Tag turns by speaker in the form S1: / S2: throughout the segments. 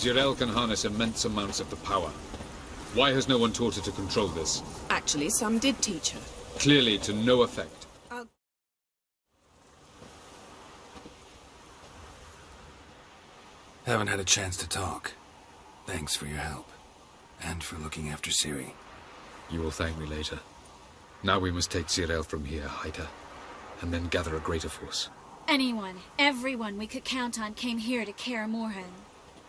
S1: Geralt can harness immense amounts of the power. Why has no one taught her to control this?
S2: Actually, some did teach her.
S1: Clearly to no effect.
S3: Haven't had a chance to talk. Thanks for your help. And for looking after Ciri.
S1: You will thank me later. Now we must take Geralt from here, hide her, and then gather a greater force.
S4: Anyone, everyone we could count on came here to Kaer Morhen.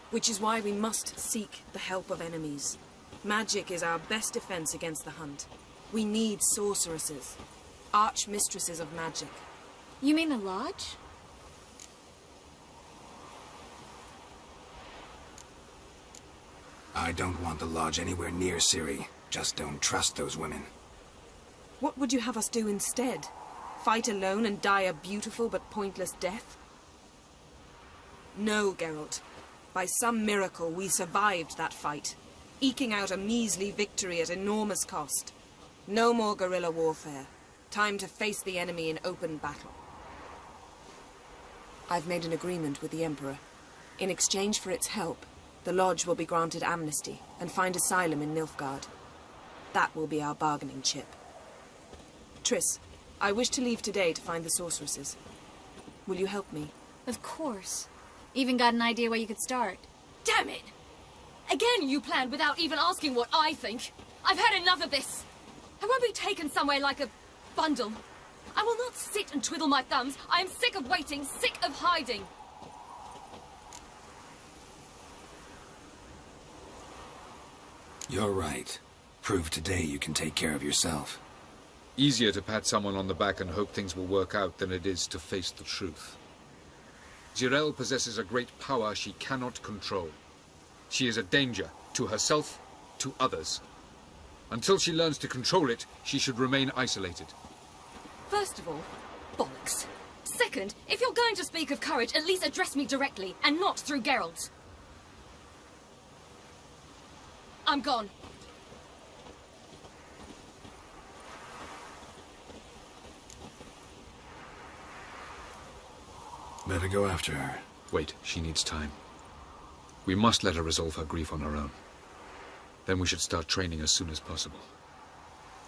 S2: Which is why we must seek the help of enemies. Magic is our best defense against the hunt. We need sorceresses. Archmistresses of magic.
S4: You mean the Lodge?
S3: I don't want the Lodge anywhere near Ciri. Just don't trust those women.
S2: What would you have us do instead? Fight alone and die a beautiful but pointless death? No, Geralt. By some miracle, we survived that fight, eking out a measly victory at enormous cost. No more guerrilla warfare. Time to face the enemy in open battle. I've made an agreement with the Emperor. In exchange for its help, the Lodge will be granted amnesty and find asylum in Nilfgaard. That will be our bargaining chip. Triss, I wish to leave today to find the sorceresses. Will you help me?
S4: Of course. Even got an idea where you could start.
S5: Damn it! Again you planned without even asking what I think. I've had enough of this. I won't be taken somewhere like a bundle. I will not sit and twiddle my thumbs. I am sick of waiting, sick of hiding.
S3: You're right. Prove today you can take care of yourself.
S1: Easier to pat someone on the back and hope things will work out than it is to face the truth. Geralt possesses a great power she cannot control. She is a danger to herself, to others. Until she learns to control it, she should remain isolated.
S5: First of all, bollocks. Second, if you're going to speak of courage, at least address me directly, and not through Geralt. I'm gone.
S3: Better go after her.
S1: Wait, she needs time. We must let her resolve her grief on her own. Then we should start training as soon as possible.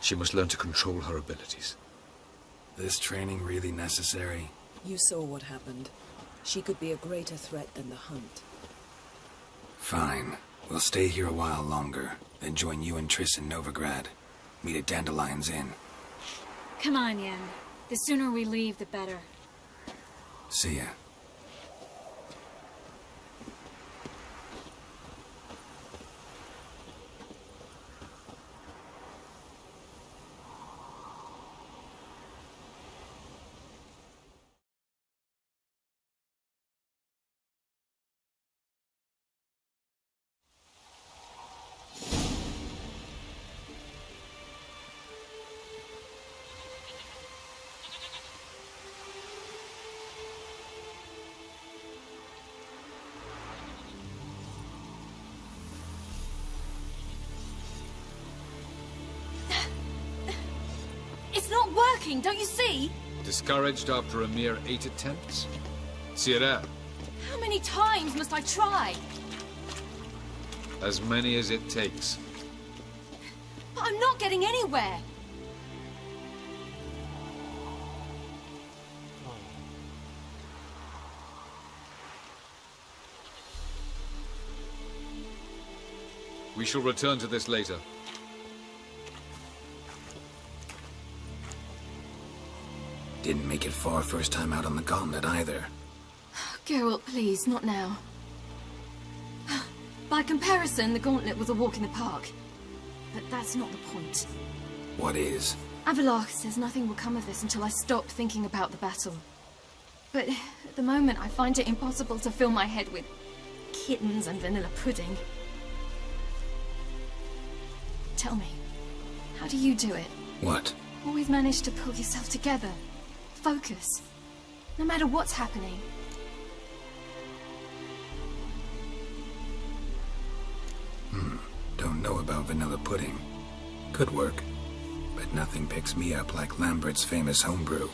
S1: She must learn to control her abilities.
S3: This training really necessary?
S2: You saw what happened. She could be a greater threat than the hunt.
S3: Fine. We'll stay here a while longer, then join you and Triss in Novigrad. Meet at Dandelion's Inn.
S4: Come on, Yen. The sooner we leave, the better.
S3: See ya.
S5: It's not working, don't you see?
S1: Discouraged after a mere 8 attempts? Ciri,
S5: How many times must I try?
S1: as many as it takes.
S5: But I'm not getting anywhere.
S1: We shall return to this later.
S3: Didn't make it far first time out on the gauntlet either.
S5: Geralt, please, not now. By comparison, the gauntlet was a walk in the park. But that's not the point.
S3: What is?
S5: Avalach says nothing will come of this until I stop thinking about the battle. But at the moment, I find it impossible to fill my head with kittens and vanilla pudding. Tell me, how do you do it?
S3: What?
S5: Always manage to pull yourself together. Focus. No matter what's happening.
S3: Don't know about vanilla pudding. Could work. But nothing picks me up like Lambert's famous homebrew.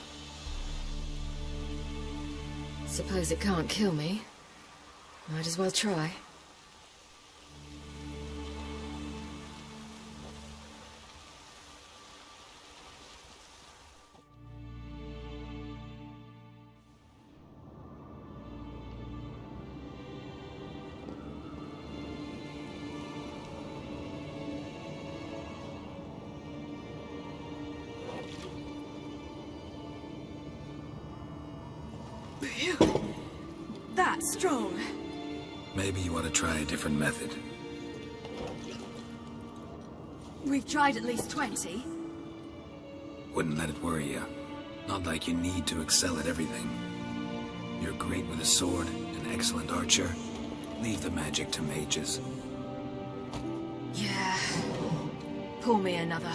S5: Suppose it can't kill me. Might as well try.
S2: Phew. That's strong.
S3: Maybe you ought to try a different method.
S5: We've tried at least 20.
S3: Wouldn't let it worry you. Not like you need to excel at everything. You're great with a sword, an excellent archer. Leave the magic to mages.
S5: Yeah. Pour me another.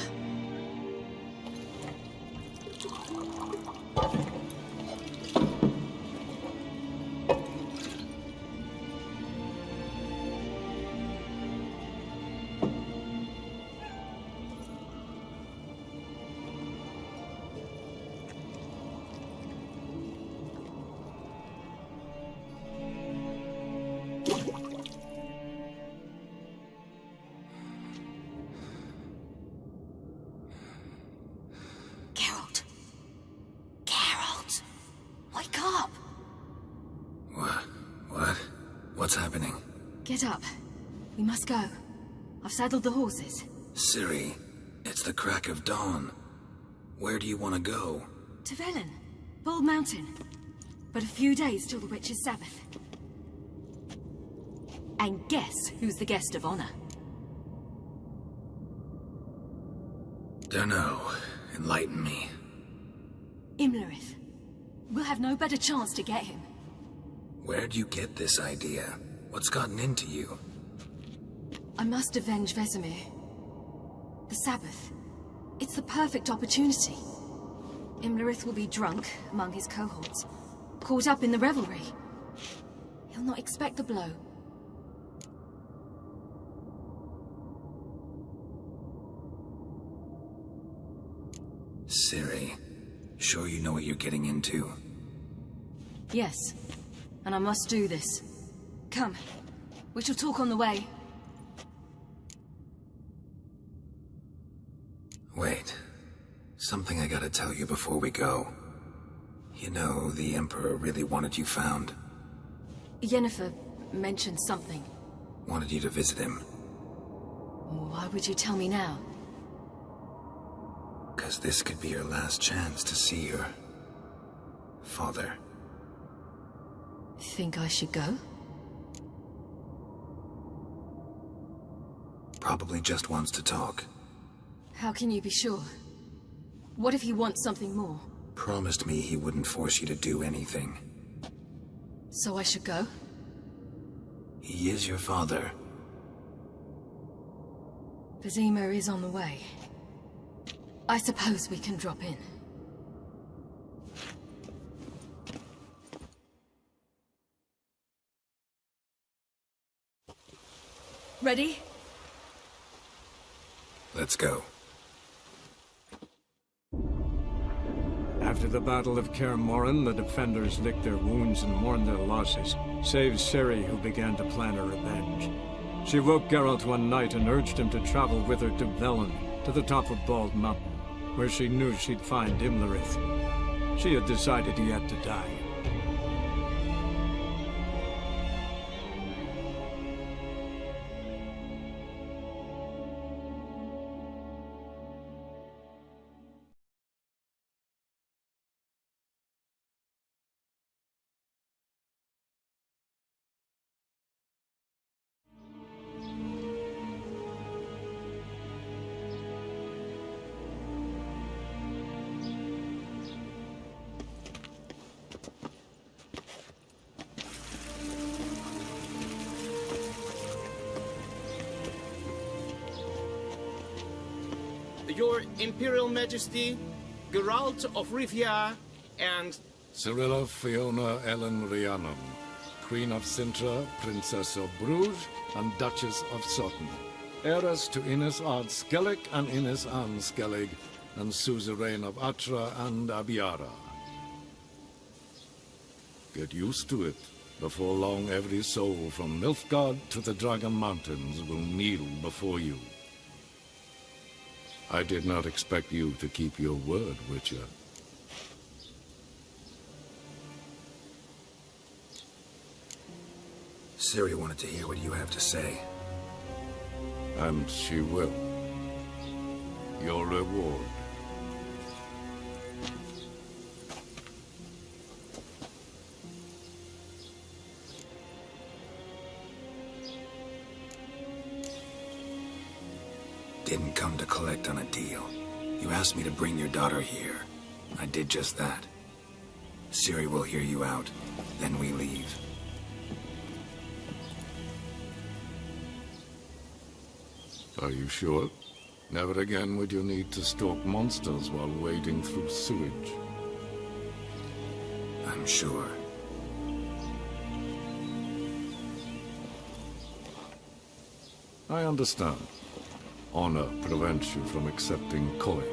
S3: What's happening?
S5: Get up. We must go. I've saddled the horses.
S3: Ciri, it's the crack of dawn. Where do you want to go?
S5: To Velen. Bald Mountain. But a few days till the Witch's Sabbath. And guess who's the guest of honor?
S3: Dunno. Enlighten me.
S5: Imlerith. We'll have no better chance to get him.
S3: Where'd you get this idea? What's gotten into you?
S5: I must avenge Vesemir. The Sabbath. It's the perfect opportunity. Imlerith will be drunk among his cohorts, caught up in the revelry. He'll not expect the blow.
S3: Ciri, sure you know what you're getting into?
S5: Yes, and I must do this. Come, we shall talk on the way.
S3: Wait. Something I gotta tell you before we go. You know, the Emperor really wanted you found.
S5: Yennefer mentioned something.
S3: Wanted you to visit him.
S5: Why would you tell me now?
S3: 'Cause this could be your last chance to see your father.
S5: Think I should go?
S3: Probably just wants to talk.
S5: How can you be sure? What if he wants something more?
S3: Promised me he wouldn't force you to do anything.
S5: So I should go?
S3: He is your father.
S5: Vesemir is on the way. I suppose we can drop in. Ready?
S3: Let's go.
S6: After the Battle of Kaer Morhen, the defenders licked their wounds and mourned their losses, save Ciri, who began to plan her revenge. She woke Geralt one night and urged him to travel with her to Velen, to the top of Bald Mountain, where she knew she'd find Imlerith. She had decided he had to die.
S7: Your Imperial Majesty, Geralt of Rivia, and...
S8: Cirilla Fiona Ellen Rhiannon, Queen of Sintra, Princess of Bruges, and Duchess of Sutton, heiress to Innis Ard Skellig and Innis Ann Skellig, and suzerain of Atra and Abiara. Get used to it. Before long, every soul from Nilfgaard to the Dragon Mountains will kneel before you. I did not expect you to keep your word, Witcher.
S3: Ciri wanted to hear what you have to say.
S8: And she will. Your reward.
S3: didn't come to collect on a deal. You asked me to bring your daughter here. I did just that. Ciri will hear you out, then we leave.
S8: Are you sure? Never again would you need to stalk monsters while wading through sewage.
S3: I'm sure.
S8: I understand. Honor prevents you from accepting coin.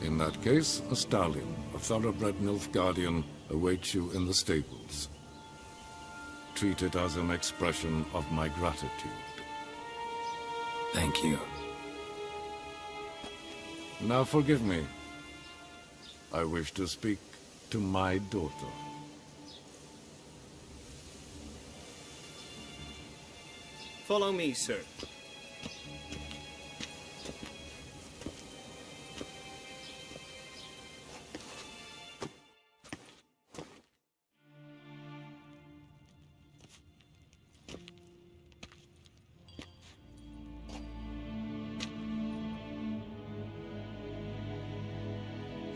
S8: In that case, a stallion, a thoroughbred Nilfgaardian, awaits you in the stables. Treat it as an expression of my gratitude.
S3: Thank you.
S8: Now forgive me. I wish to speak to my daughter.
S7: Follow me, sir.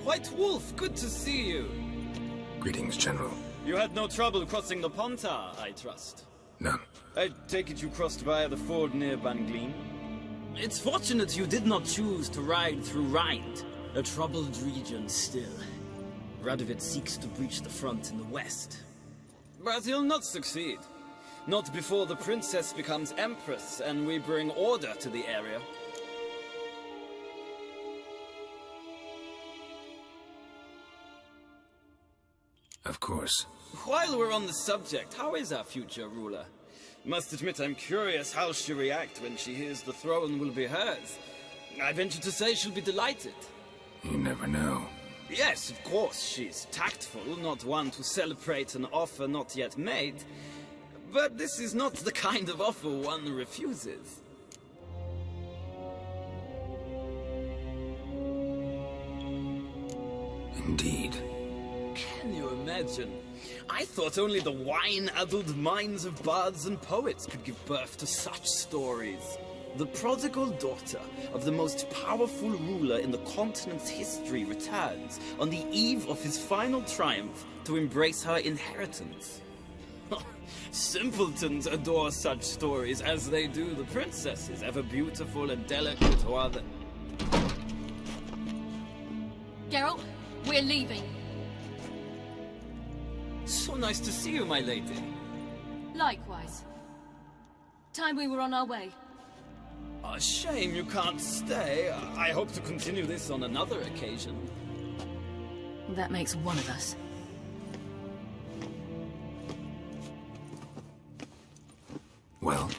S9: White Wolf, good to see you.
S3: Greetings, General.
S9: You had no trouble crossing the Ponta, I trust.
S3: None.
S9: I take it you crossed via the ford near Banglin? It's fortunate you did not choose to ride through Rind, a troubled region still. Radovid seeks to breach the front in the west. But he'll not succeed. Not before the princess becomes empress and we bring order to the area.
S3: Of course.
S9: While we're on the subject, how is our future ruler? Must admit I'm curious how she'll react when she hears the throne will be hers. I venture to say she'll be delighted.
S3: You never know.
S9: Yes, of course, she's tactful, not one to celebrate an offer not yet made. But this is not the kind of offer one refuses.
S3: Indeed.
S9: Can you imagine? I thought only the wine-addled minds of bards and poets could give birth to such stories. The prodigal daughter of the most powerful ruler in the continent's history returns on the eve of his final triumph to embrace her inheritance. Simpletons adore such stories as they do the princesses, ever beautiful and delicate or other.
S5: Geralt, we're leaving.
S9: So nice to see you, my lady.
S5: Likewise. Time we were on our way.
S9: A shame you can't stay. I hope to continue this on another occasion.
S2: That makes one of us.
S3: Well,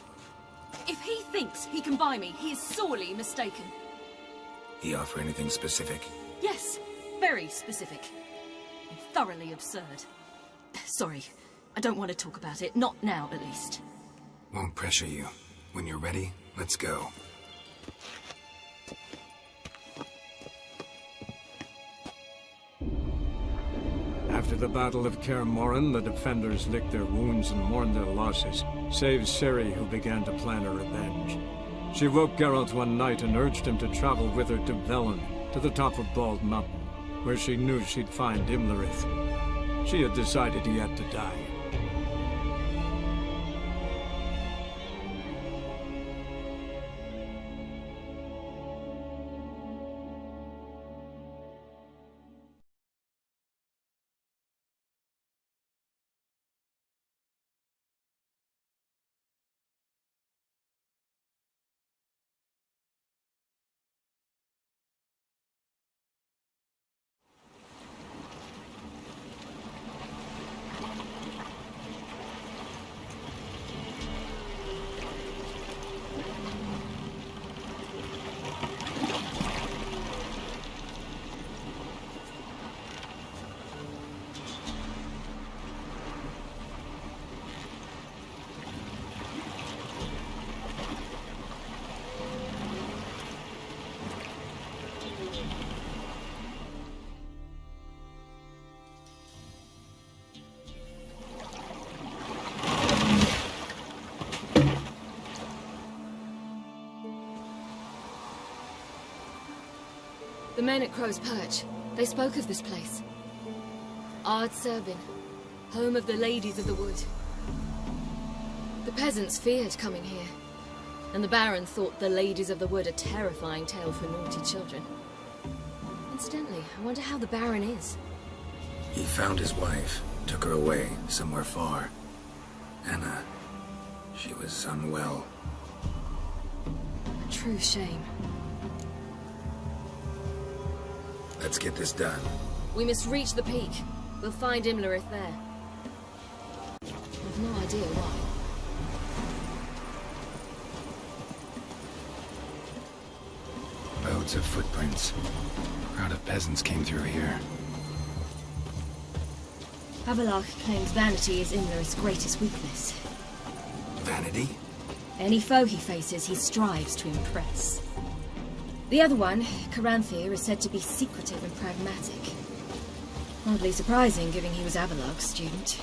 S5: If he thinks he can buy me, he is sorely mistaken.
S3: he offer anything specific?
S5: Yes, very specific. Thoroughly absurd. Sorry, I don't want to talk about it. Not now, at least.
S3: Won't pressure you. When you're ready, let's go.
S6: After the Battle of Kaer Morhen, the defenders licked their wounds and mourned their losses, save Ciri, who began to plan a revenge. She woke Geralt one night and urged him to travel with her to Velen, to the top of Bald Mountain, where she knew she'd find Imlerith. She had decided he had to die.
S5: The men at Crow's Perch, they spoke of this place. Ard Serbin, home of the Ladies of the Wood. The peasants feared coming here, and the Baron thought the Ladies of the Wood a terrifying tale for naughty children. Incidentally, I wonder how the Baron is.
S3: He found his wife, took her away, somewhere far. Anna, she was unwell.
S5: A true shame.
S3: Let's get this done.
S5: We must reach the peak. We'll find Imlerith there. I've no idea why.
S3: Loads of footprints. A crowd of peasants came through here.
S5: Havelach claims vanity is Imlerith's greatest weakness.
S3: Vanity?
S5: Any foe he faces, he strives to impress. The other one, Caranthir, is said to be secretive and pragmatic. Hardly surprising, given he was Havelach's student.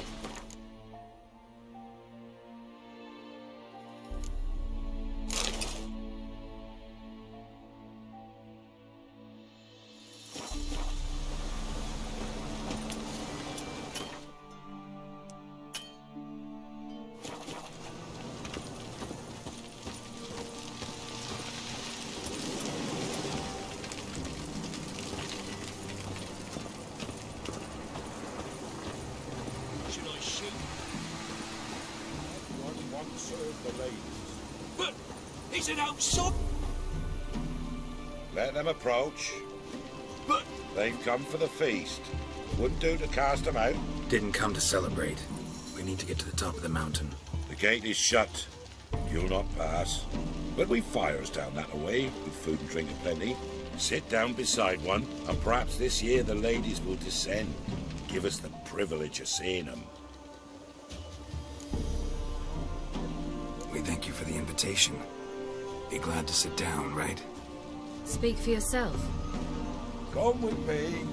S10: Let them approach.
S8: But
S10: they've come for the feast. Wouldn't do to cast them out.
S3: Didn't come to celebrate. We need to get to the top of the mountain.
S10: The gate is shut. You'll not pass. But we've fires down that way, with food and drink aplenty. Sit down beside one, and perhaps this year the ladies will descend. Give us the privilege of seeing them.
S3: We thank you for the invitation. Be glad to sit down, right?
S5: Speak for yourself.
S10: Come with me.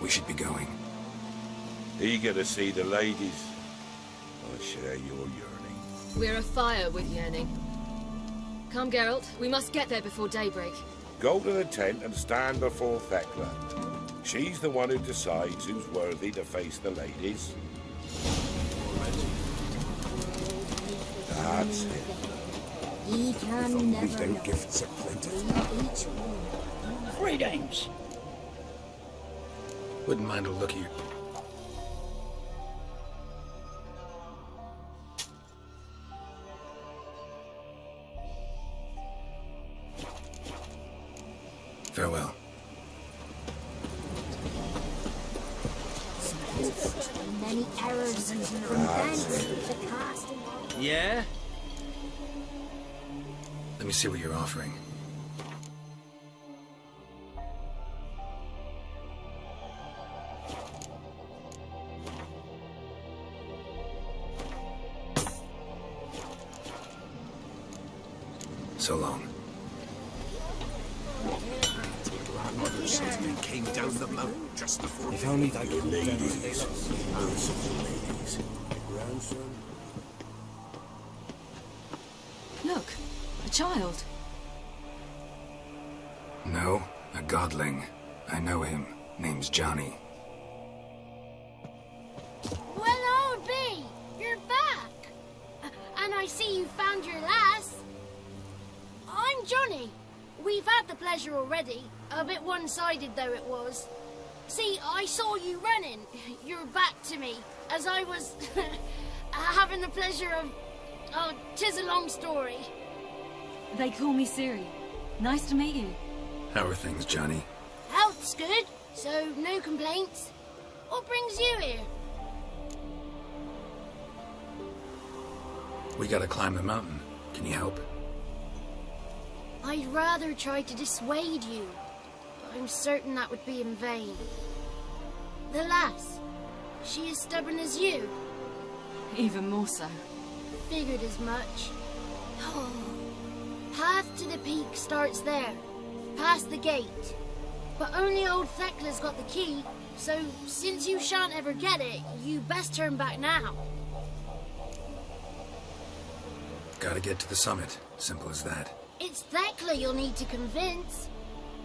S3: We should be going.
S10: Eager to see the ladies. I share your yearning.
S5: We're afire with yearning. Come, Geralt. We must get there before daybreak.
S10: Go to the tent and stand before Thekla. She's the one who decides who's worthy to face the ladies. That's it.
S11: He can never
S8: their gifts are plentiful.
S11: Greetings.
S3: Wouldn't mind a look at you. Farewell.
S11: Many errors and unbends with the casting.
S9: Yeah?
S3: Let me see what you're offering. So long.
S8: Grandmother says they came down the mountain just before.
S6: If only they could
S8: ladies. Most of the ladies. Grandson.
S5: Look, a child.
S3: No, a godling. I know him. Name's Johnny.
S11: Well, old B, you're back. And I see you found your lass. I'm Johnny. We've had the pleasure already. A bit one-sided though it was. See, I saw you running. Your back to me. As I was having the pleasure of... Oh, 'tis a long story.
S5: They call me Ciri. Nice to meet you.
S3: How are things, Johnny?
S11: Health's good, so no complaints. What brings you here?
S3: We gotta climb the mountain. Can you help?
S11: I'd rather try to dissuade you. I'm certain that would be in vain. The lass, she as stubborn as you?
S5: Even more so.
S11: Figured as much. Path to the peak starts there, past the gate. But only old Thekla's got the key, so since you shan't ever get it, you best turn back now.
S3: Gotta get to the summit. Simple as that.
S11: It's Thekla you'll need to convince.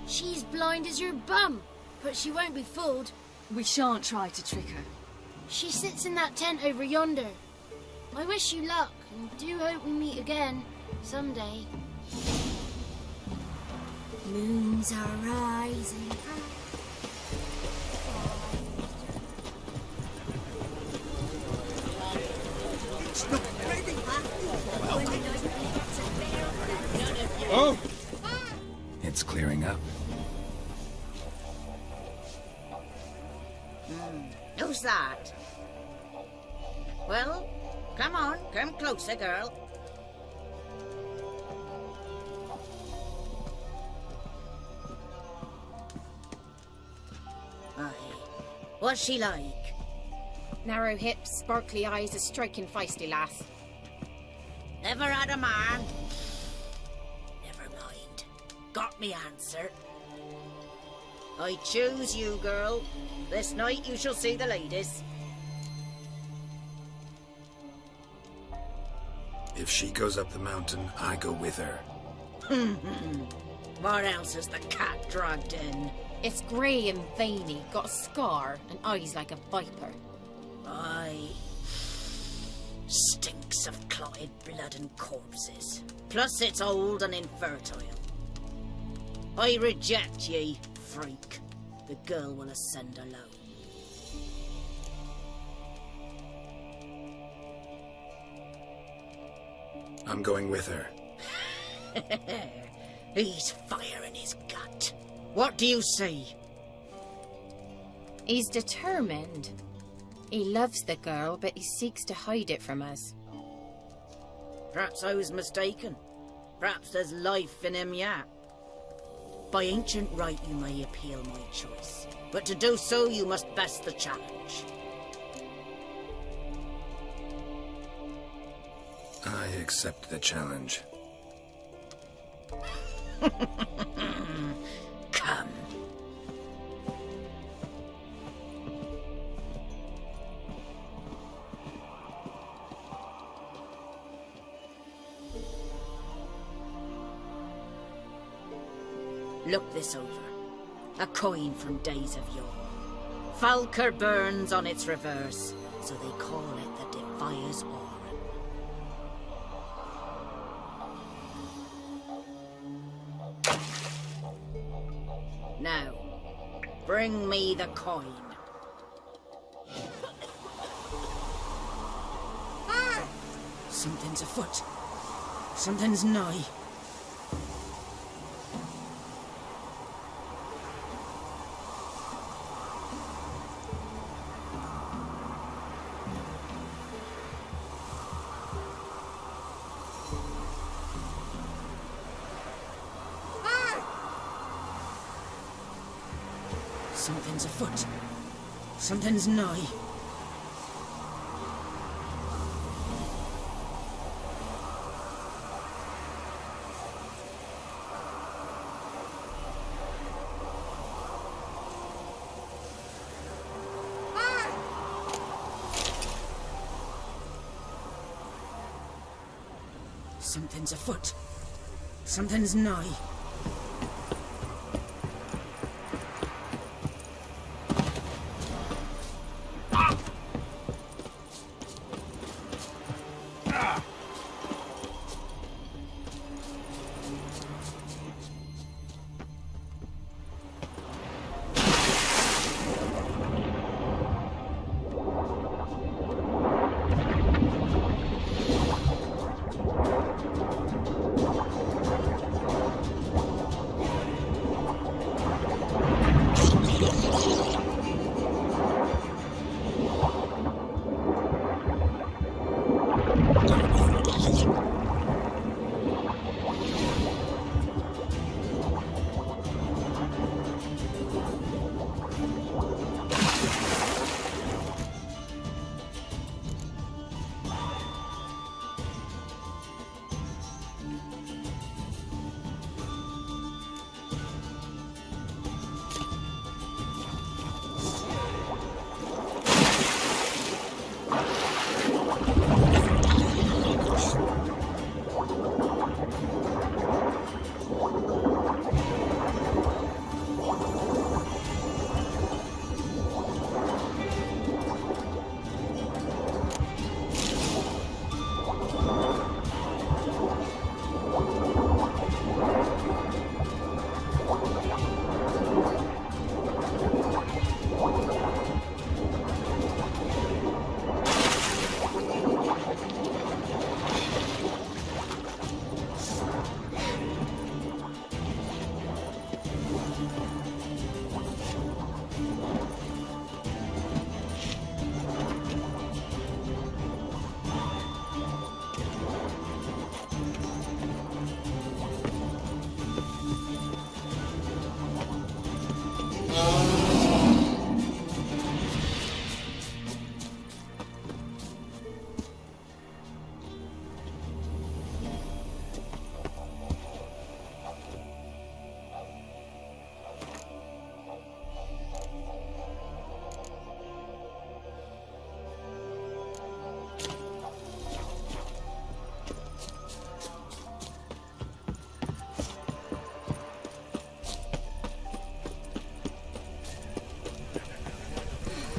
S11: She's blind as your bum, but she won't be fooled.
S5: We shan't try to trick her.
S11: She sits in that tent over yonder. I wish you luck, and do hope we meet again, someday. Moons are rising.
S3: Oh! It's clearing up.
S12: Who's that? Well, come on, come closer, girl. Aye. What's she like?
S13: Narrow hips, sparkly eyes, a striking feisty lass.
S12: Never had a man. Never mind. Got me answer. I choose you, girl. This night you shall see the ladies.
S3: If she goes up the mountain, I go with her.
S12: What else is the cat dragged in?
S13: It's grey and veiny, got a scar, and eyes like a viper.
S12: Aye. Stinks of clotted blood and corpses. Plus it's old and infertile. I reject ye, freak. The girl will ascend alone.
S3: I'm going with her.
S12: He's fire in his gut. What do you see?
S13: He's determined. He loves the girl, but he seeks to hide it from us.
S12: Perhaps I was mistaken. Perhaps there's life in him yet. By ancient right you may appeal my choice, but to do so you must best the challenge.
S3: I accept the challenge.
S12: Come. Look this over. A coin from days of yore. Falker burns on its reverse, so they call it the Defier's Oran. Now, bring me the coin. Something's afoot. Something's nigh. Something's afoot. Something's nigh. Something's afoot. Something's nigh.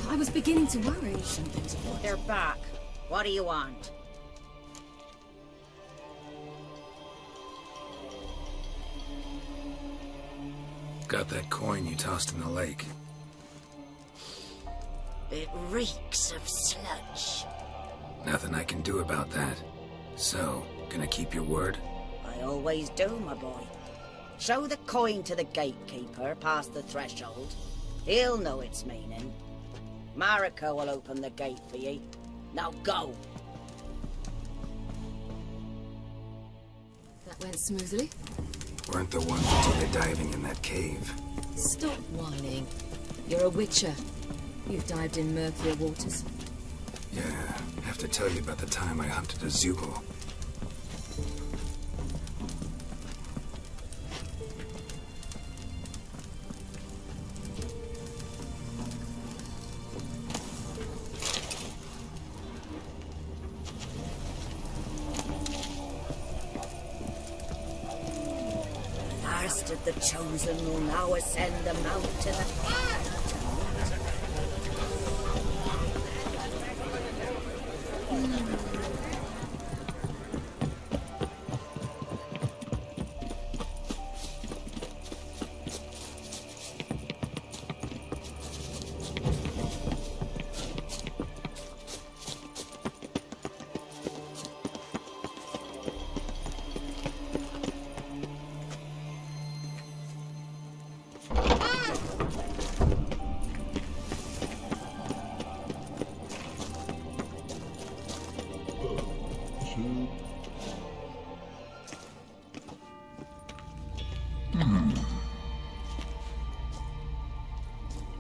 S2: I was beginning to worry.
S12: They're back. What do you want?
S3: Got that coin you tossed in the lake.
S12: It reeks of sludge.
S3: Nothing I can do about that. So, gonna keep your word?
S12: I always do, my boy. Show the coin to the gatekeeper past the threshold. He'll know its meaning. Mariko will open the gate for ye. Now go!
S2: That went smoothly.
S3: Weren't the ones until they're diving in that cave.
S2: Stop whining. You're a witcher. You've dived in murkier waters.
S3: Yeah, have to tell you about the time I hunted a Zugel.
S12: Last of the chosen will now ascend the mountain of...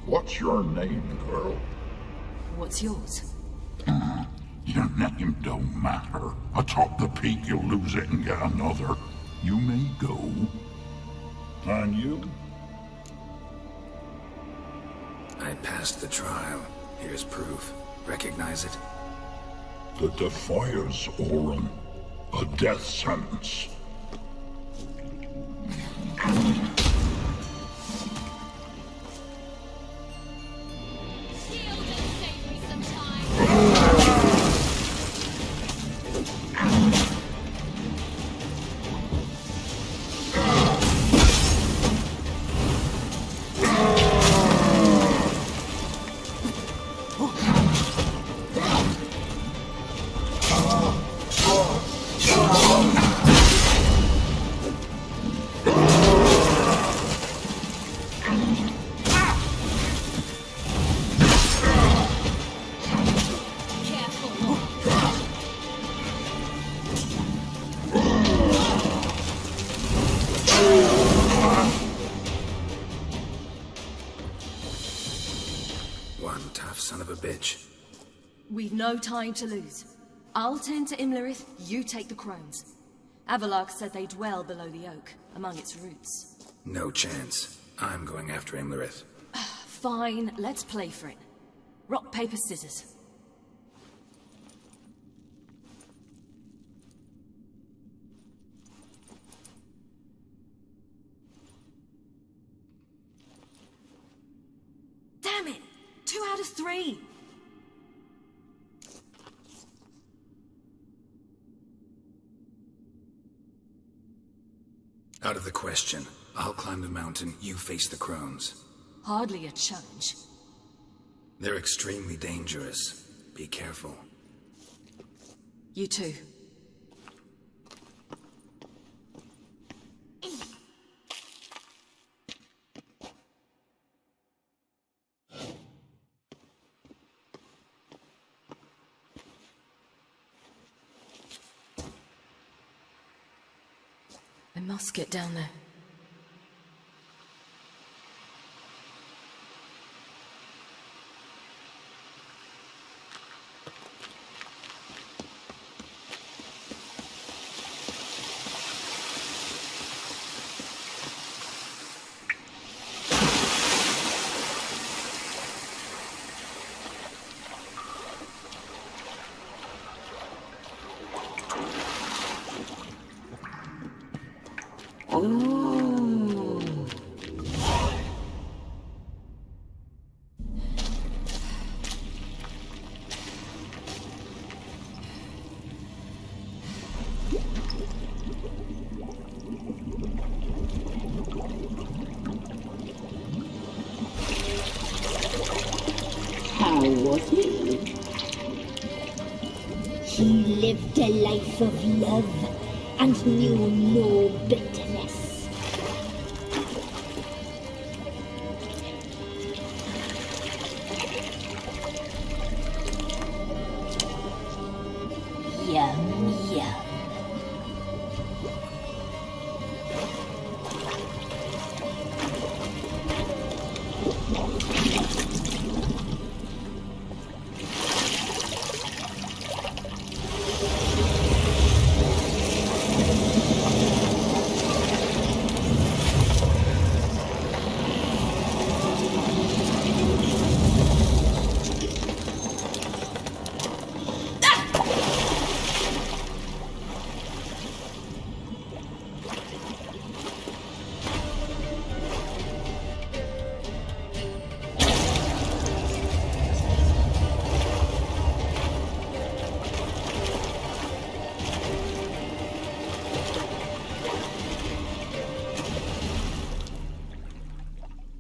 S14: What's your name, girl?
S2: What's yours?
S14: Your name don't matter. Atop the peak you'll lose it and get another. You may go. And you?
S3: I passed the trial. Here's proof. Recognize it?
S14: The Defiers, Orin. A death sentence.
S5: We've no time to lose. I'll tend to Imlerith, you take the crones. Avalark said they dwell below the oak, among its roots.
S3: No chance. I'm going after Imlerith.
S5: Fine, let's play for it. Rock, paper, scissors. Damn it! 2 out of 3!
S3: Out of the question. I'll climb the mountain, you face the crones.
S5: Hardly a challenge.
S3: They're extremely dangerous. Be careful.
S5: You too. I must get down there.
S14: Oh.
S15: How was he? He lived a life of love and knew no bitterness. Yum, yum.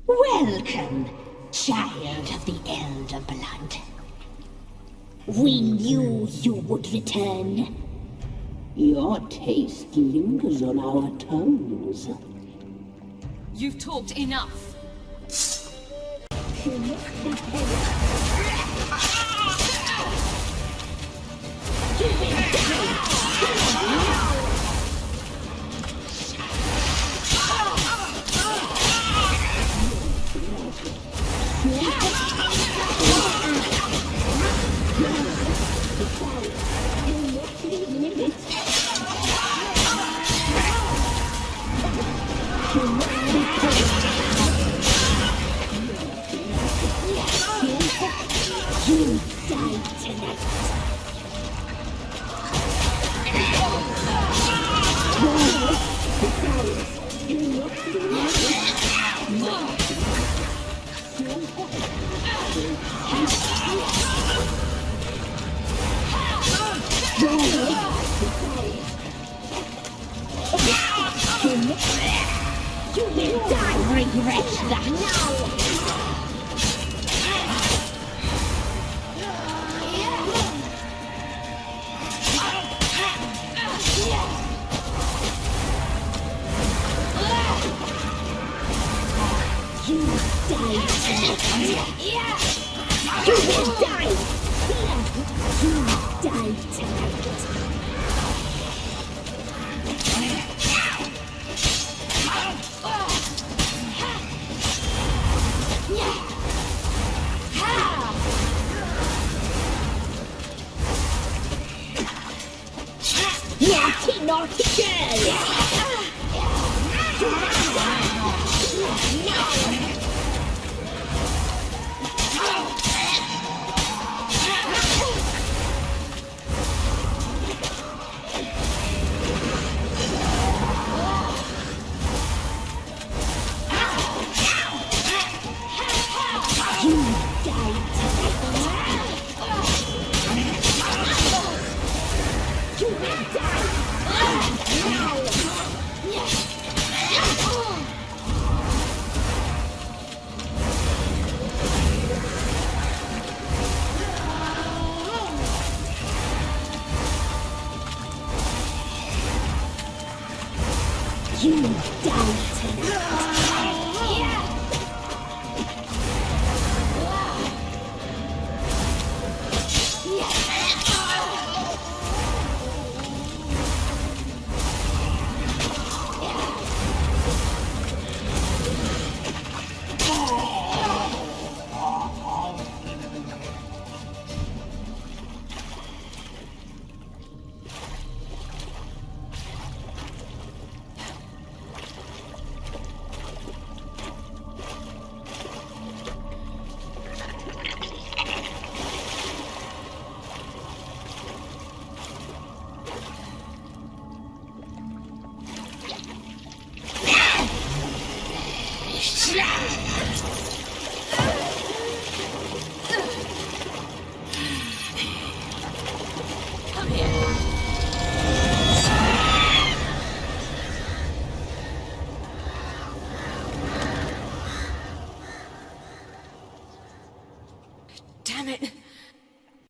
S15: Welcome, child of the elder blood. We knew you would return. Your taste lingers on our tongues.
S5: You've talked enough.